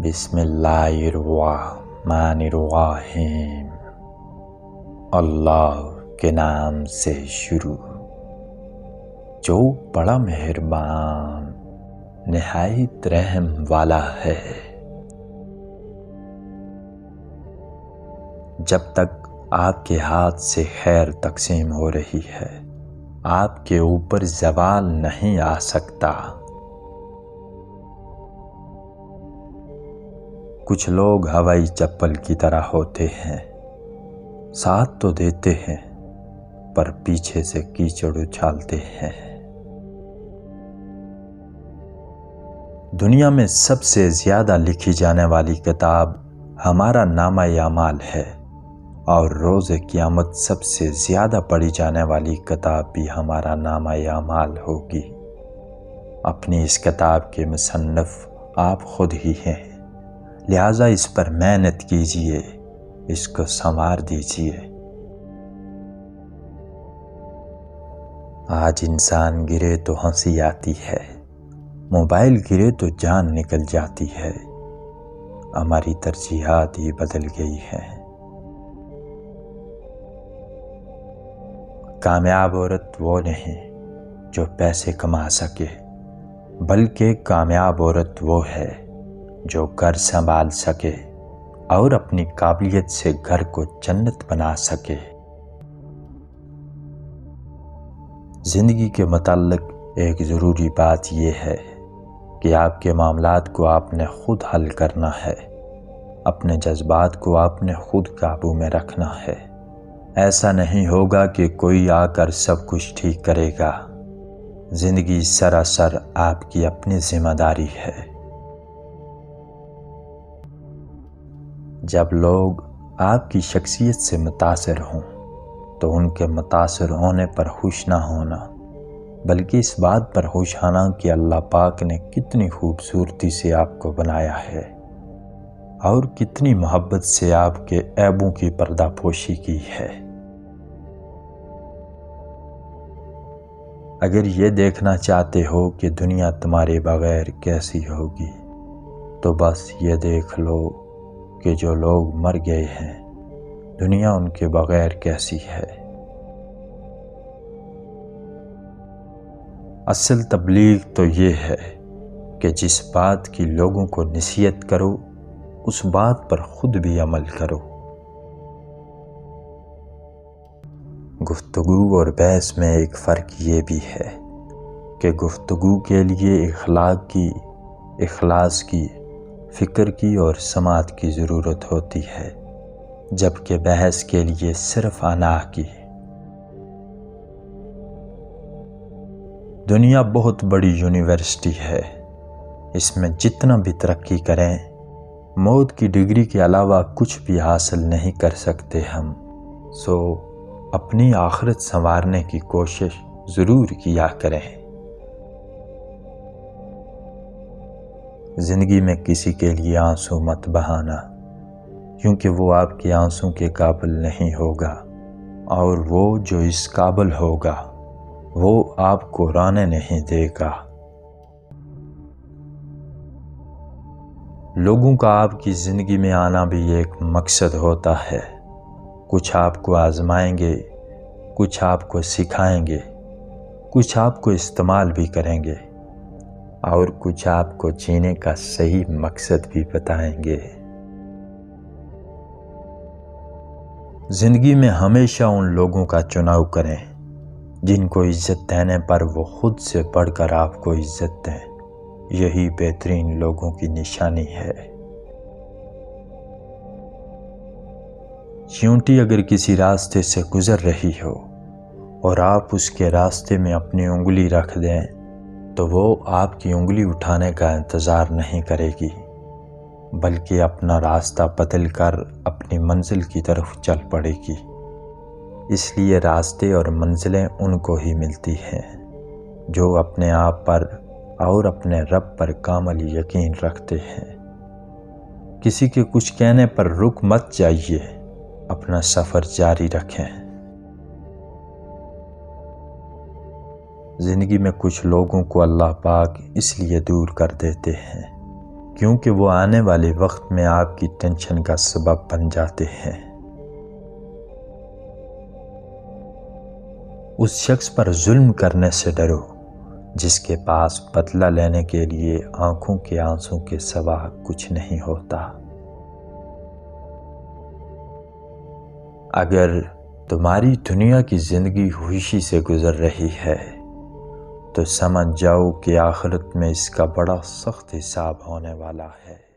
بسم اللہ الرحمن الرحیم۔ اللہ کے نام سے شروع جو بڑا مہربان نہایت رحم والا ہے۔ جب تک آپ کے ہاتھ سے خیر تقسیم ہو رہی ہے آپ کے اوپر زوال نہیں آ سکتا۔ کچھ لوگ ہوائی چپل کی طرح ہوتے ہیں، ساتھ تو دیتے ہیں پر پیچھے سے کیچڑ اچھالتے ہیں۔ دنیا میں سب سے زیادہ لکھی جانے والی کتاب ہمارا نامہ اعمال ہے، اور روز قیامت سب سے زیادہ پڑھی جانے والی کتاب بھی ہمارا نامہ اعمال ہوگی۔ اپنی اس کتاب کے مصنف آپ خود ہی ہیں، لہٰذا اس پر محنت کیجیے، اس کو سنوار دیجیے۔ آج انسان گرے تو ہنسی آتی ہے، موبائل گرے تو جان نکل جاتی ہے۔ ہماری ترجیحات ہی بدل گئی ہیں۔ کامیاب عورت وہ نہیں جو پیسے کما سکے، بلکہ کامیاب عورت وہ ہے جو گھر سنبھال سکے اور اپنی قابلیت سے گھر کو جنت بنا سکے۔ زندگی کے متعلق ایک ضروری بات یہ ہے کہ آپ کے معاملات کو آپ نے خود حل کرنا ہے، اپنے جذبات کو آپ نے خود قابو میں رکھنا ہے۔ ایسا نہیں ہوگا کہ کوئی آ کر سب کچھ ٹھیک کرے گا۔ زندگی سراسر آپ کی اپنی ذمہ داری ہے۔ جب لوگ آپ کی شخصیت سے متاثر ہوں تو ان کے متاثر ہونے پر خوش نہ ہونا، بلکہ اس بات پر خوش ہونا کہ اللہ پاک نے کتنی خوبصورتی سے آپ کو بنایا ہے اور کتنی محبت سے آپ کے عیبوں کی پردہ پوشی کی ہے۔ اگر یہ دیکھنا چاہتے ہو کہ دنیا تمہارے بغیر کیسی ہوگی تو بس یہ دیکھ لو کہ جو لوگ مر گئے ہیں دنیا ان کے بغیر کیسی ہے۔ اصل تبلیغ تو یہ ہے کہ جس بات کی لوگوں کو نصیحت کرو اس بات پر خود بھی عمل کرو۔ گفتگو اور بحث میں ایک فرق یہ بھی ہے کہ گفتگو کے لیے اخلاص کی، فکر کی اور سماعت کی ضرورت ہوتی ہے، جبکہ بحث کے لیے صرف انا کی۔ دنیا بہت بڑی یونیورسٹی ہے، اس میں جتنا بھی ترقی کریں موت کی ڈگری کے علاوہ کچھ بھی حاصل نہیں کر سکتے ہم۔ سو اپنی آخرت سنوارنے کی کوشش ضرور کیا کریں۔ زندگی میں کسی کے لیے آنسو مت بہانا، کیونکہ وہ آپ کے آنسو کے قابل نہیں ہوگا، اور وہ جو اس قابل ہوگا وہ آپ کو رونے نہیں دے گا۔ لوگوں کا آپ کی زندگی میں آنا بھی ایک مقصد ہوتا ہے۔ کچھ آپ کو آزمائیں گے، کچھ آپ کو سکھائیں گے، کچھ آپ کو استعمال بھی کریں گے، اور کچھ آپ کو جینے کا صحیح مقصد بھی بتائیں گے۔ زندگی میں ہمیشہ ان لوگوں کا چناؤ کریں جن کو عزت دینے پر وہ خود سے بڑھ کر آپ کو عزت دیں، یہی بہترین لوگوں کی نشانی ہے۔ چیونٹی اگر کسی راستے سے گزر رہی ہو اور آپ اس کے راستے میں اپنی انگلی رکھ دیں تو وہ آپ کی انگلی اٹھانے کا انتظار نہیں کرے گی، بلکہ اپنا راستہ بدل کر اپنی منزل کی طرف چل پڑے گی۔ اس لیے راستے اور منزلیں ان کو ہی ملتی ہیں جو اپنے آپ پر اور اپنے رب پر کامل یقین رکھتے ہیں۔ کسی کے کچھ کہنے پر رک مت جائیے، اپنا سفر جاری رکھیں۔ زندگی میں کچھ لوگوں کو اللہ پاک اس لیے دور کر دیتے ہیں کیونکہ وہ آنے والے وقت میں آپ کی ٹینشن کا سبب بن جاتے ہیں۔ اس شخص پر ظلم کرنے سے ڈرو جس کے پاس بدلہ لینے کے لیے آنکھوں کے آنسوں کے سوا کچھ نہیں ہوتا۔ اگر تمہاری دنیا کی زندگی خوشی سے گزر رہی ہے تو سمجھ جاؤ کہ آخرت میں اس کا بڑا سخت حساب ہونے والا ہے۔